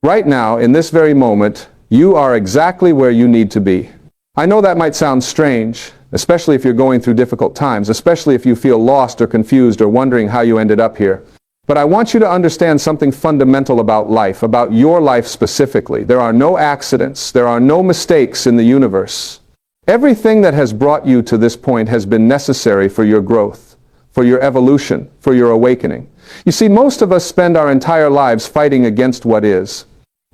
Right now, in this very moment, you are exactly where you need to be. I know that might sound strange, especially if you're going through difficult times, especially if you feel lost or confused or wondering how you ended up here. But I want you to understand something fundamental about life, about your life specifically. There are no accidents. There are no mistakes in the universe. Everything that has brought you to this point has been necessary for your growth, for your evolution, for your awakening. You see, most of us spend our entire lives fighting against what is.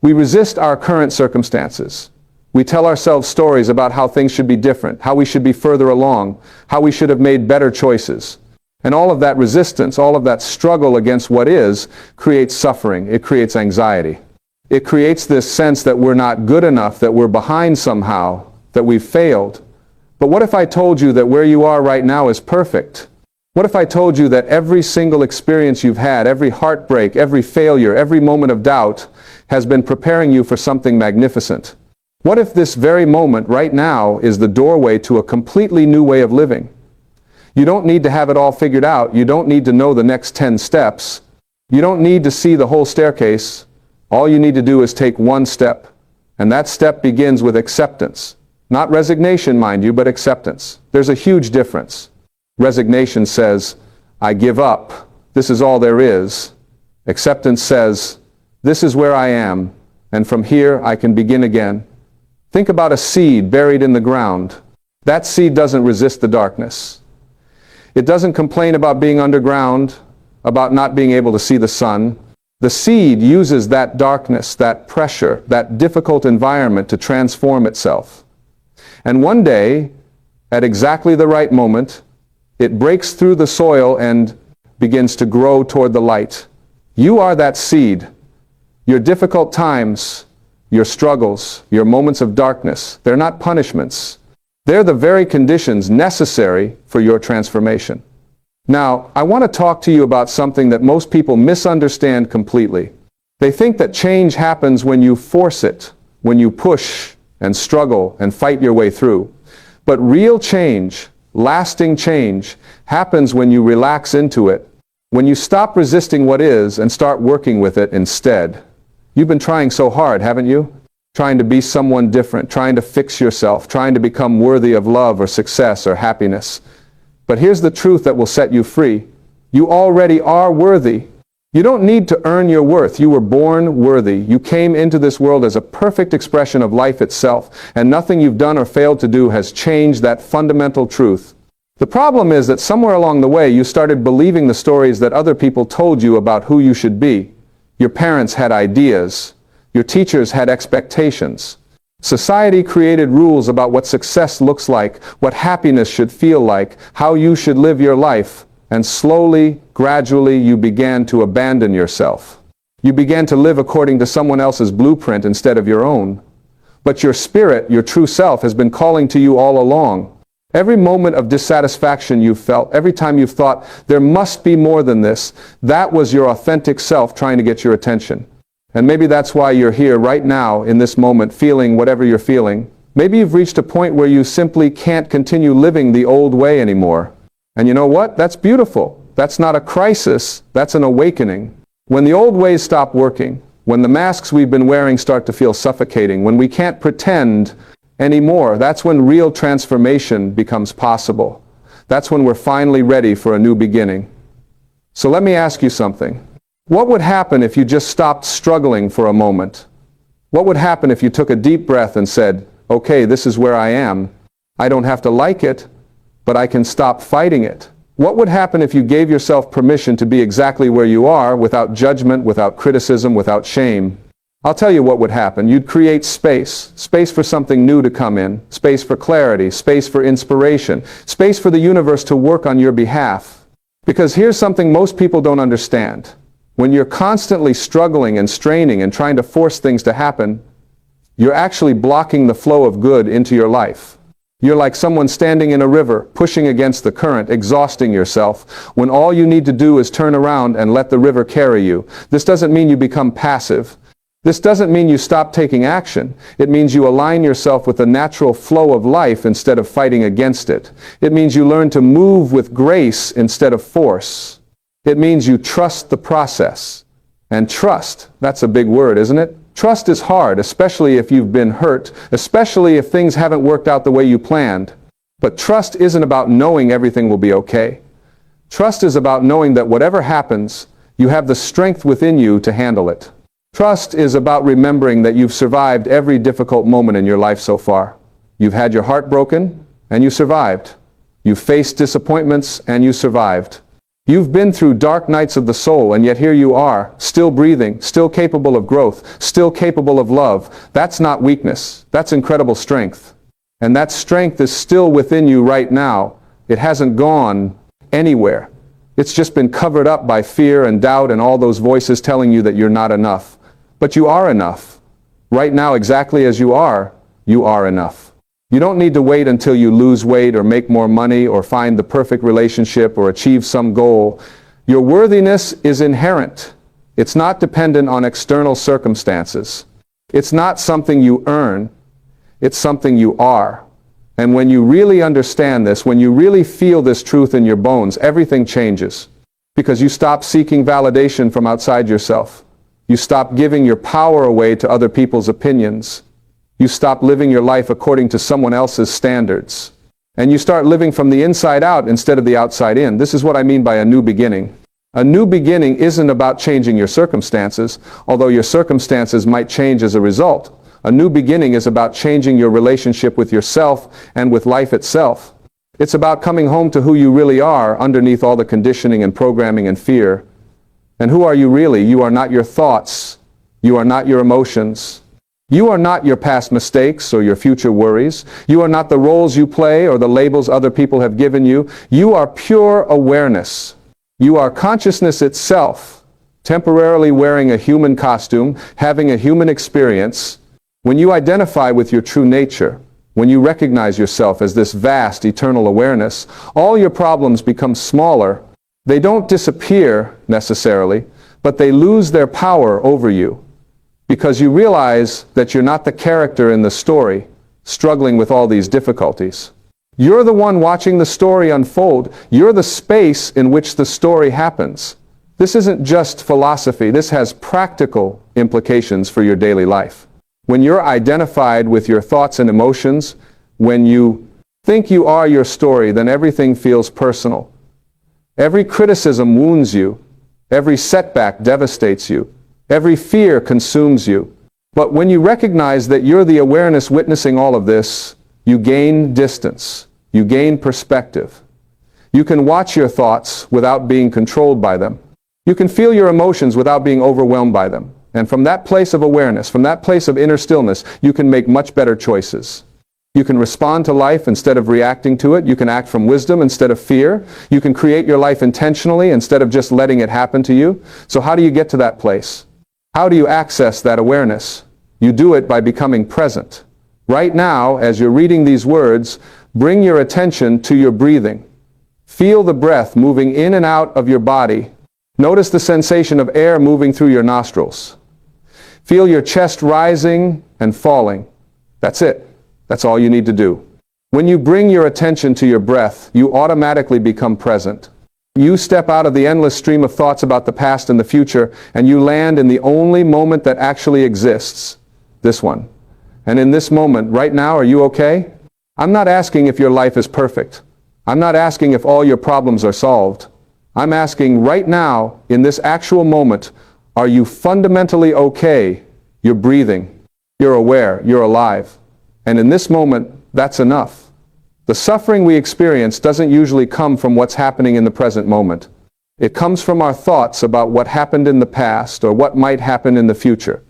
We resist our current circumstances. We tell ourselves stories about how things should be different, how we should be further along, how we should have made better choices. And all of that resistance, all of that struggle against what is, creates suffering. It creates anxiety. It creates this sense that we're not good enough, that we're behind somehow, that we've failed. But what if I told you that where you are right now is perfect? What if I told you that every single experience you've had, every heartbreak, every failure, every moment of doubt has been preparing you for something magnificent? What if this very moment right now is the doorway to a completely new way of living? You don't need to have it all figured out. You don't need to know the next 10 steps. You don't need to see the whole staircase. All you need to do is take one step. And that step begins with acceptance. Not resignation, mind you, but acceptance. There's a huge difference. Resignation says, I give up. This is all there is. Acceptance says, this is where I am, and from here I can begin again. Think about a seed buried in the ground. That seed doesn't resist the darkness. It doesn't complain about being underground, about not being able to see the sun. The seed uses that darkness, that pressure, that difficult environment to transform itself. And one day, at exactly the right moment, it breaks through the soil and begins to grow toward the light. You are that seed. Your difficult times, your struggles, your moments of darkness, they're not punishments. They're the very conditions necessary for your transformation. Now, I want to talk to you about something that most people misunderstand completely. They think that change happens when you force it, when you push and struggle and fight your way through. But real change, lasting change, happens when you relax into it, when you stop resisting what is and start working with it instead. You've been trying so hard, haven't you? Trying to be someone different, trying to fix yourself, trying to become worthy of love or success or happiness. But here's the truth that will set you free. You already are worthy. You don't need to earn your worth. You were born worthy. You came into this world as a perfect expression of life itself, and nothing you've done or failed to do has changed that fundamental truth. The problem is that somewhere along the way you started believing the stories that other people told you about who you should be. Your parents had ideas. Your teachers had expectations. Society created rules about what success looks like, what happiness should feel like, how you should live your life, and slowly, gradually, you began to abandon yourself. You began to live according to someone else's blueprint instead of your own. But your spirit, your true self, has been calling to you all along. Every moment of dissatisfaction you've felt, every time you've thought, there must be more than this, that was your authentic self trying to get your attention. And maybe that's why you're here right now in this moment feeling whatever you're feeling. Maybe you've reached a point where you simply can't continue living the old way anymore. And you know what? That's beautiful. That's not a crisis. That's an awakening. When the old ways stop working, when the masks we've been wearing start to feel suffocating, when we can't pretend anymore, that's when real transformation becomes possible. That's when we're finally ready for a new beginning. So let me ask you something. What would happen if you just stopped struggling for a moment? What would happen if you took a deep breath and said, okay, this is where I am. I don't have to like it, but I can stop fighting it. What would happen if you gave yourself permission to be exactly where you are, without judgment, without criticism, without shame? I'll tell you what would happen. You'd create space for something new to come in, space for clarity, space for inspiration, space for the universe to work on your behalf. Because here's something most people don't understand. When you're constantly struggling and straining and trying to force things to happen, you're actually blocking the flow of good into your life. You're like someone standing in a river, pushing against the current, exhausting yourself, when all you need to do is turn around and let the river carry you. This doesn't mean you become passive. This doesn't mean you stop taking action. It means you align yourself with the natural flow of life instead of fighting against it. It means you learn to move with grace instead of force. It means you trust the process. And trust, that's a big word, isn't it? Trust is hard, especially if you've been hurt, especially if things haven't worked out the way you planned. But trust isn't about knowing everything will be okay. Trust is about knowing that whatever happens, you have the strength within you to handle it. Trust is about remembering that you've survived every difficult moment in your life so far. You've had your heart broken, and you survived. You've faced disappointments, and you survived. You've been through dark nights of the soul, and yet here you are, still breathing, still capable of growth, still capable of love. That's not weakness. That's incredible strength. And that strength is still within you right now. It hasn't gone anywhere. It's just been covered up by fear and doubt and all those voices telling you that you're not enough. But you are enough. Right now, exactly as you are enough. You don't need to wait until you lose weight or make more money or find the perfect relationship or achieve some goal. Your worthiness is inherent. It's not dependent on external circumstances. It's not something you earn. It's something you are. And when you really understand this, when you really feel this truth in your bones, everything changes. Because you stop seeking validation from outside yourself. You stop giving your power away to other people's opinions. You stop living your life according to someone else's standards. And you start living from the inside out instead of the outside in. This is what I mean by a new beginning. A new beginning isn't about changing your circumstances, although your circumstances might change as a result. A new beginning is about changing your relationship with yourself and with life itself. It's about coming home to who you really are underneath all the conditioning and programming and fear. And who are you really? You are not your thoughts. You are not your emotions. You are not your past mistakes or your future worries. You are not the roles you play or the labels other people have given you. You are pure awareness. You are consciousness itself, temporarily wearing a human costume, having a human experience. When you identify with your true nature, when you recognize yourself as this vast, eternal awareness, all your problems become smaller. They don't disappear necessarily, but they lose their power over you. Because you realize that you're not the character in the story, struggling with all these difficulties. You're the one watching the story unfold. You're the space in which the story happens. This isn't just philosophy. This has practical implications for your daily life. When you're identified with your thoughts and emotions, when you think you are your story, then everything feels personal. Every criticism wounds you. Every setback devastates you. Every fear consumes you. But when you recognize that you're the awareness witnessing all of this, you gain distance. You gain perspective. You can watch your thoughts without being controlled by them. You can feel your emotions without being overwhelmed by them. And from that place of awareness, from that place of inner stillness, you can make much better choices. You can respond to life instead of reacting to it. You can act from wisdom instead of fear. You can create your life intentionally instead of just letting it happen to you. So how do you get to that place? How do you access that awareness? You do it by becoming present. Right now, as you're reading these words, bring your attention to your breathing. Feel the breath moving in and out of your body. Notice the sensation of air moving through your nostrils. Feel your chest rising and falling. That's it. That's all you need to do. When you bring your attention to your breath, you automatically become present. You step out of the endless stream of thoughts about the past and the future, and you land in the only moment that actually exists, this one. And in this moment, right now, are you okay? I'm not asking if your life is perfect. I'm not asking if all your problems are solved. I'm asking right now, in this actual moment, are you fundamentally okay? You're breathing. You're aware. You're alive. And in this moment, that's enough. The suffering we experience doesn't usually come from what's happening in the present moment. It comes from our thoughts about what happened in the past or what might happen in the future.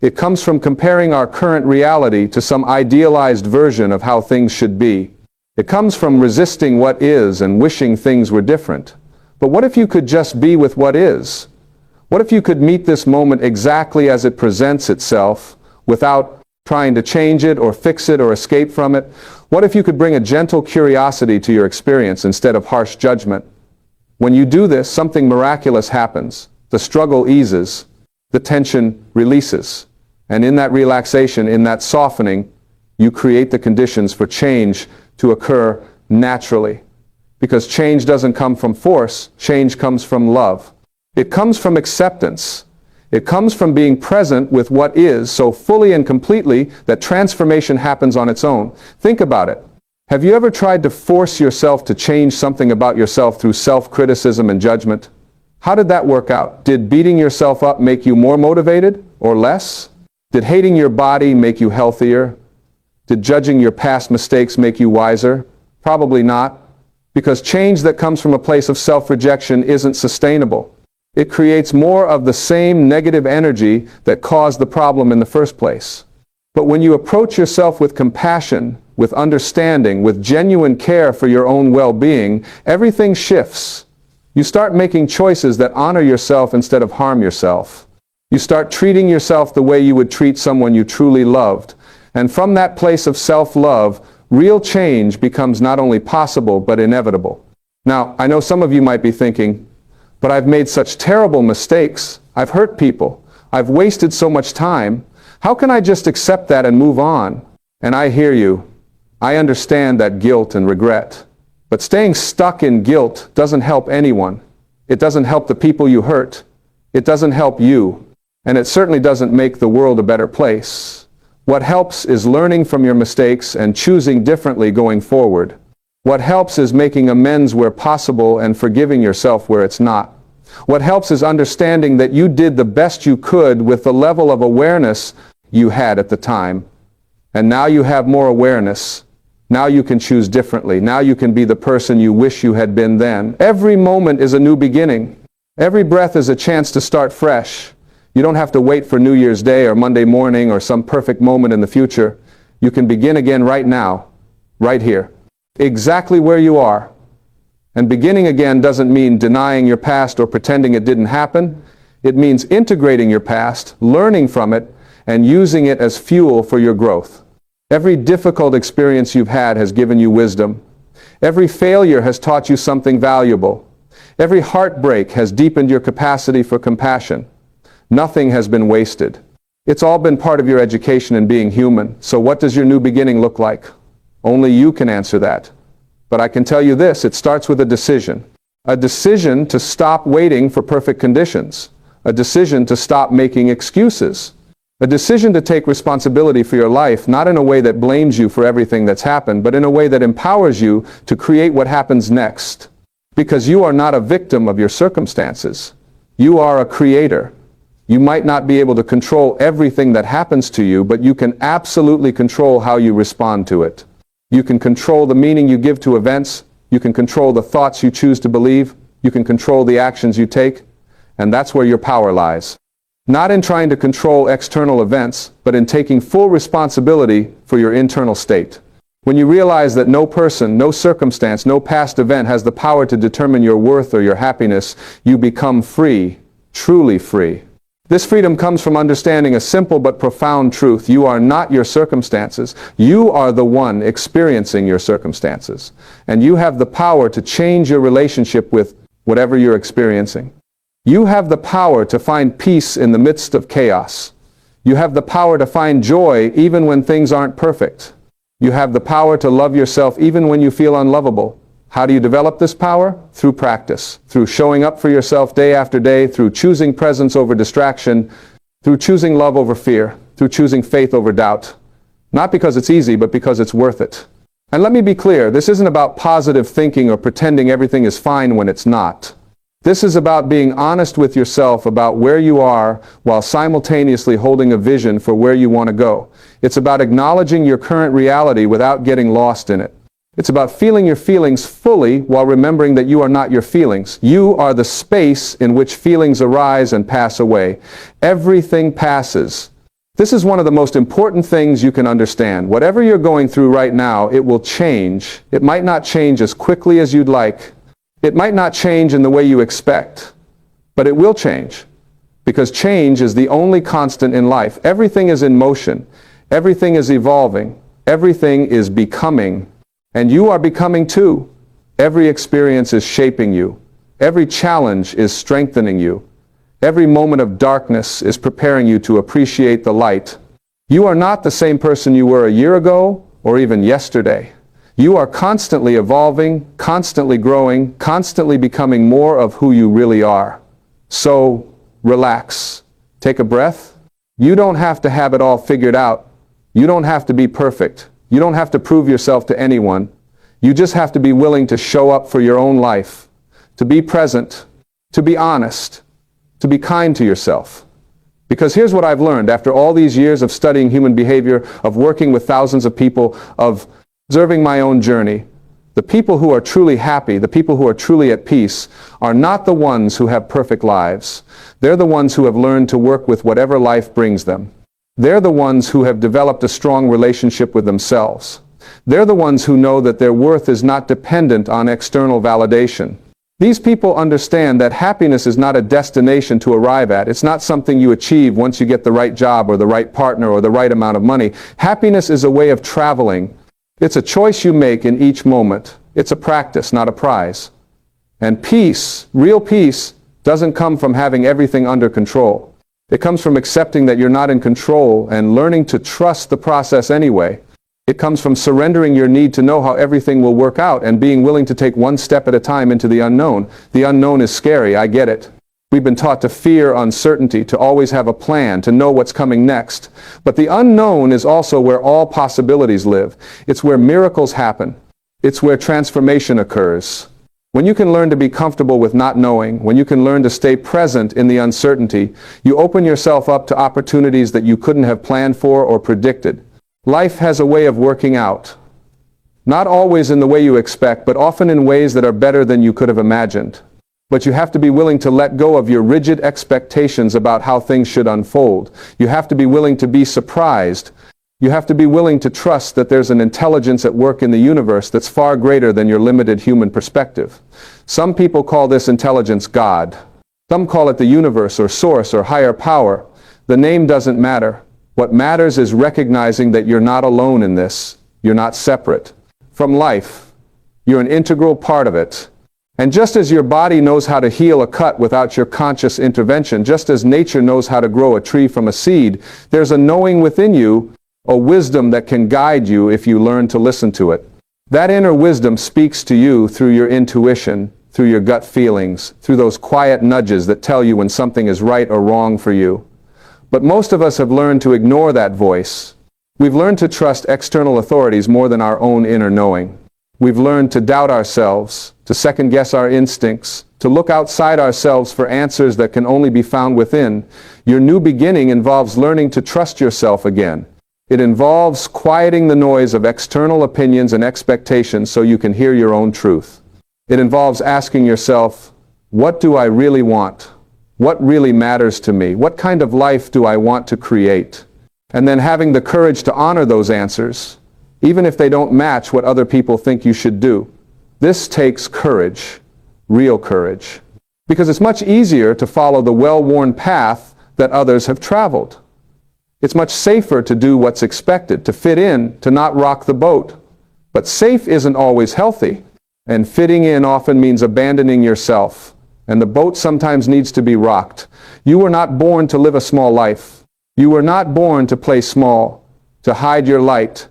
It comes from comparing our current reality to some idealized version of how things should be. It comes from resisting what is and wishing things were different. But what if you could just be with what is? What if you could meet this moment exactly as it presents itself without trying to change it or fix it or escape from it? What if you could bring a gentle curiosity to your experience instead of harsh judgment? When you do this, something miraculous happens. The struggle eases. The tension releases. And in that relaxation, in that softening, you create the conditions for change to occur naturally. Because change doesn't come from force. Change comes from love. It comes from acceptance. It comes from being present with what is so fully and completely that transformation happens on its own. Think about it. Have you ever tried to force yourself to change something about yourself through self-criticism and judgment? How did that work out? Did beating yourself up make you more motivated or less? Did hating your body make you healthier? Did judging your past mistakes make you wiser? Probably not, because change that comes from a place of self-rejection isn't sustainable. It creates more of the same negative energy that caused the problem in the first place. But when you approach yourself with compassion, with understanding, with genuine care for your own well-being, everything shifts. You start making choices that honor yourself instead of harm yourself. You start treating yourself the way you would treat someone you truly loved. And from that place of self-love, real change becomes not only possible, but inevitable. Now, I know some of you might be thinking, but I've made such terrible mistakes. I've hurt people. I've wasted so much time. How can I just accept that and move on? And I hear you. I understand that guilt and regret. But staying stuck in guilt doesn't help anyone. It doesn't help the people you hurt. It doesn't help you. And it certainly doesn't make the world a better place. What helps is learning from your mistakes and choosing differently going forward. What helps is making amends where possible and forgiving yourself where it's not. What helps is understanding that you did the best you could with the level of awareness you had at the time. And now you have more awareness. Now you can choose differently. Now you can be the person you wish you had been then. Every moment is a new beginning. Every breath is a chance to start fresh. You don't have to wait for New Year's Day or Monday morning or some perfect moment in the future. You can begin again right now, right here, exactly where you are. And beginning again doesn't mean denying your past or pretending it didn't happen. It means integrating your past, learning from it, and using it as fuel for your growth. Every difficult experience you've had has given you wisdom. Every failure has taught you something valuable. Every heartbreak has deepened your capacity for compassion. Nothing has been wasted. It's all been part of your education in being human. So what does your new beginning look like? Only you can answer that. But I can tell you this, it starts with a decision. A decision to stop waiting for perfect conditions. A decision to stop making excuses. A decision to take responsibility for your life, not in a way that blames you for everything that's happened, but in a way that empowers you to create what happens next. Because you are not a victim of your circumstances. You are a creator. You might not be able to control everything that happens to you, but you can absolutely control how you respond to it. You can control the meaning you give to events. You can control the thoughts you choose to believe. You can control the actions you take. And that's where your power lies. Not in trying to control external events, but in taking full responsibility for your internal state. When you realize that no person, no circumstance, no past event has the power to determine your worth or your happiness, you become free, truly free. This freedom comes from understanding a simple but profound truth. You are not your circumstances. You are the one experiencing your circumstances. And you have the power to change your relationship with whatever you're experiencing. You have the power to find peace in the midst of chaos. You have the power to find joy even when things aren't perfect. You have the power to love yourself even when you feel unlovable. How do you develop this power? Through practice, through showing up for yourself day after day, through choosing presence over distraction, through choosing love over fear, through choosing faith over doubt. Not because it's easy, but because it's worth it. And let me be clear, this isn't about positive thinking or pretending everything is fine when it's not. This is about being honest with yourself about where you are while simultaneously holding a vision for where you want to go. It's about acknowledging your current reality without getting lost in it. It's about feeling your feelings fully while remembering that you are not your feelings. You are the space in which feelings arise and pass away. Everything passes. This is one of the most important things you can understand. Whatever you're going through right now, it will change. It might not change as quickly as you'd like. It might not change in the way you expect, but it will change, because change is the only constant in life. Everything is in motion. Everything is evolving. Everything is becoming. And you are becoming too. Every experience is shaping you. Every challenge is strengthening you. Every moment of darkness is preparing you to appreciate the light. You are not the same person you were a year ago or even yesterday. You are constantly evolving, constantly growing, constantly becoming more of who you really are. So, relax. Take a breath. You don't have to have it all figured out. You don't have to be perfect. You don't have to prove yourself to anyone. You just have to be willing to show up for your own life, to be present, to be honest, to be kind to yourself. Because here's what I've learned after all these years of studying human behavior, of working with thousands of people, of observing my own journey. The people who are truly happy, the people who are truly at peace, are not the ones who have perfect lives. They're the ones who have learned to work with whatever life brings them. They're the ones who have developed a strong relationship with themselves. They're the ones who know that their worth is not dependent on external validation. These people understand that happiness is not a destination to arrive at. It's not something you achieve once you get the right job or the right partner or the right amount of money. Happiness is a way of traveling. It's a choice you make in each moment. It's a practice, not a prize. And peace, real peace, doesn't come from having everything under control. It comes from accepting that you're not in control and learning to trust the process anyway. It comes from surrendering your need to know how everything will work out and being willing to take one step at a time into the unknown. The unknown is scary, I get it. We've been taught to fear uncertainty, to always have a plan, to know what's coming next. But the unknown is also where all possibilities live. It's where miracles happen. It's where transformation occurs. When you can learn to be comfortable with not knowing, when you can learn to stay present in the uncertainty, you open yourself up to opportunities that you couldn't have planned for or predicted. Life has a way of working out. Not always in the way you expect, but often in ways that are better than you could have imagined. But you have to be willing to let go of your rigid expectations about how things should unfold. You have to be willing to be surprised. You have to be willing to trust that there's an intelligence at work in the universe that's far greater than your limited human perspective. Some people call this intelligence God. Some call it the universe or source or higher power. The name doesn't matter. What matters is recognizing that you're not alone in this. You're not separate from life. You're an integral part of it. And just as your body knows how to heal a cut without your conscious intervention, just as nature knows how to grow a tree from a seed, there's a knowing within you, a wisdom that can guide you if you learn to listen to it. That inner wisdom speaks to you through your intuition, through your gut feelings, through those quiet nudges that tell you when something is right or wrong for you. But most of us have learned to ignore that voice. We've learned to trust external authorities more than our own inner knowing. We've learned to doubt ourselves, to second-guess our instincts, to look outside ourselves for answers that can only be found within. Your new beginning involves learning to trust yourself again. It involves quieting the noise of external opinions and expectations so you can hear your own truth. It involves asking yourself, what do I really want? What really matters to me? What kind of life do I want to create? And then having the courage to honor those answers, even if they don't match what other people think you should do. This takes courage, real courage, because it's much easier to follow the well-worn path that others have traveled. It's much safer to do what's expected, to fit in, to not rock the boat. But safe isn't always healthy, and fitting in often means abandoning yourself, and the boat sometimes needs to be rocked. You were not born to live a small life. You were not born to play small, to hide your light,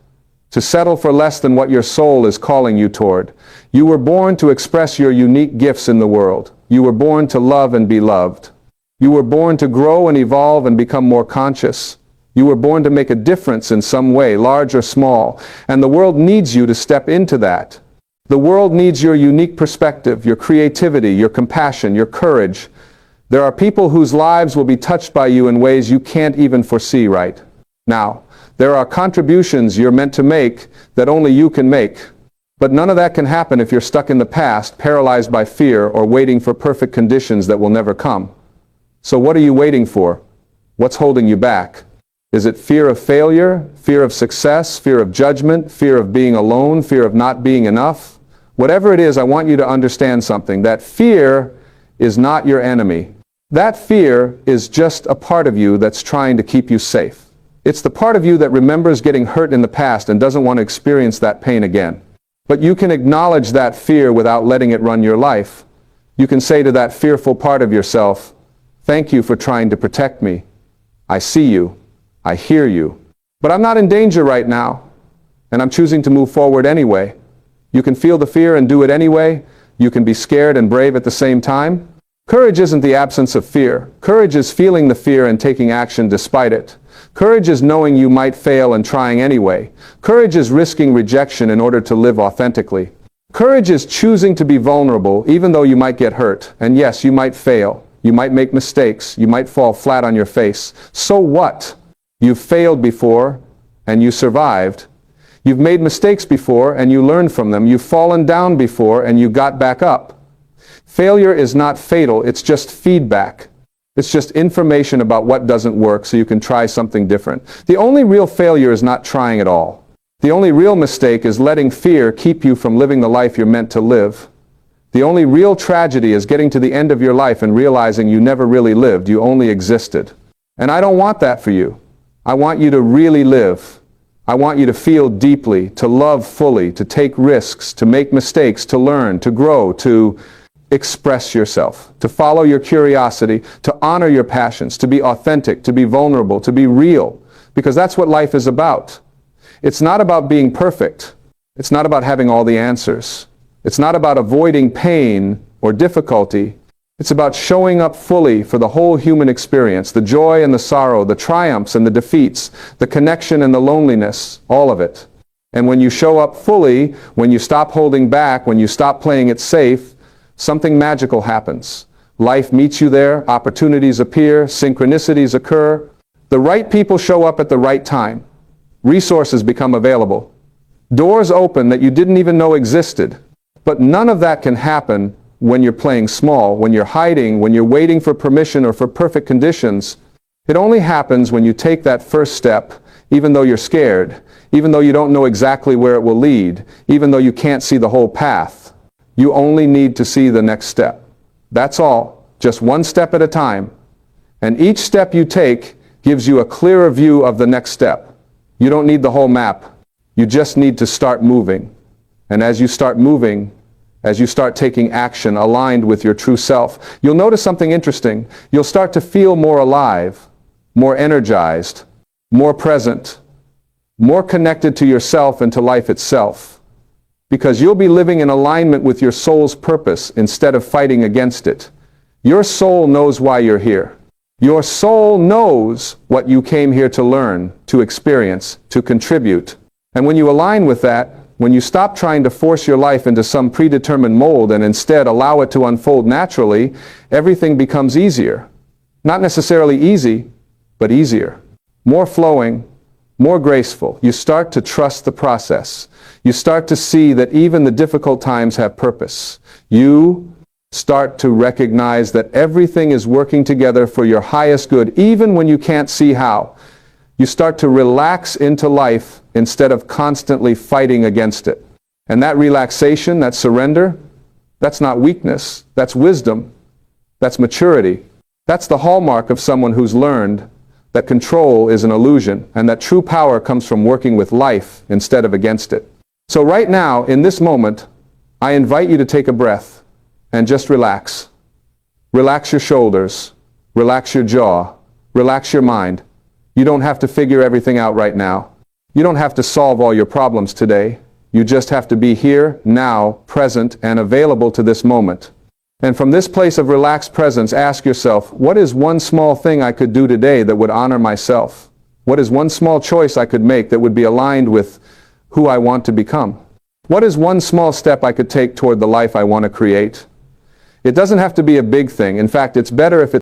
to settle for less than what your soul is calling you toward. You were born to express your unique gifts in the world. You were born to love and be loved. You were born to grow and evolve and become more conscious. You were born to make a difference in some way, large or small, and the world needs you to step into that. The world needs your unique perspective, your creativity, your compassion, your courage. There are people whose lives will be touched by you in ways you can't even foresee right now. There are contributions you're meant to make that only you can make. But none of that can happen if you're stuck in the past, paralyzed by fear, or waiting for perfect conditions that will never come. So what are you waiting for? What's holding you back? Is it fear of failure, fear of success, fear of judgment, fear of being alone, fear of not being enough? Whatever it is, I want you to understand something. That fear is not your enemy. That fear is just a part of you that's trying to keep you safe. It's the part of you that remembers getting hurt in the past and doesn't want to experience that pain again. But you can acknowledge that fear without letting it run your life. You can say to that fearful part of yourself, "Thank you for trying to protect me. I see you. I hear you. But I'm not in danger right now, and I'm choosing to move forward anyway." You can feel the fear and do it anyway. You can be scared and brave at the same time. Courage isn't the absence of fear. Courage is feeling the fear and taking action despite it. Courage is knowing you might fail and trying anyway. Courage is risking rejection in order to live authentically. Courage is choosing to be vulnerable even though you might get hurt. And yes, you might fail. You might make mistakes. You might fall flat on your face. So what? You've failed before and you survived. You've made mistakes before and you learned from them. You've fallen down before and you got back up. Failure is not fatal. It's just feedback. It's just information about what doesn't work so you can try something different. The only real failure is not trying at all. The only real mistake is letting fear keep you from living the life you're meant to live. The only real tragedy is getting to the end of your life and realizing you never really lived, you only existed. And I don't want that for you. I want you to really live. I want you to feel deeply, to love fully, to take risks, to make mistakes, to learn, to grow, to express yourself, to follow your curiosity, to honor your passions, to be authentic, to be vulnerable, to be real, because that's what life is about. It's not about being perfect. It's not about having all the answers. It's not about avoiding pain or difficulty. It's about showing up fully for the whole human experience, the joy and the sorrow, the triumphs and the defeats, the connection and the loneliness, all of it. And when you show up fully, when you stop holding back, when you stop playing it safe, something magical happens. Life meets you there, opportunities appear, synchronicities occur. The right people show up at the right time. Resources become available. Doors open that you didn't even know existed. But none of that can happen when you're playing small, when you're hiding, when you're waiting for permission or for perfect conditions. It only happens when you take that first step, even though you're scared, even though you don't know exactly where it will lead, even though you can't see the whole path. You only need to see the next step. That's all, just one step at a time. And each step you take gives you a clearer view of the next step. You don't need the whole map. You just need to start moving. And as you start moving, as you start taking action aligned with your true self, you'll notice something interesting. You'll start to feel more alive, more energized, more present, more connected to yourself and to life itself. Because you'll be living in alignment with your soul's purpose instead of fighting against it. Your soul knows why you're here. Your soul knows what you came here to learn, to experience, to contribute. And when you align with that, when you stop trying to force your life into some predetermined mold and instead allow it to unfold naturally, everything becomes easier. Not necessarily easy, but easier. More flowing, more graceful. You start to trust the process. You start to see that even the difficult times have purpose. You start to recognize that everything is working together for your highest good, even when you can't see how. You start to relax into life instead of constantly fighting against it. And that relaxation, that surrender, that's not weakness, that's wisdom, that's maturity. That's the hallmark of someone who's learned that control is an illusion and that true power comes from working with life instead of against it. So right now, in this moment, I invite you to take a breath and just relax. Relax your shoulders, relax your jaw, relax your mind. You don't have to figure everything out right now. You don't have to solve all your problems today. You just have to be here, now, present, and available to this moment. And from this place of relaxed presence, ask yourself, what is one small thing I could do today that would honor myself? What is one small choice I could make that would be aligned with who I want to become? What is one small step I could take toward the life I want to create? It doesn't have to be a big thing. In fact, it's better if it's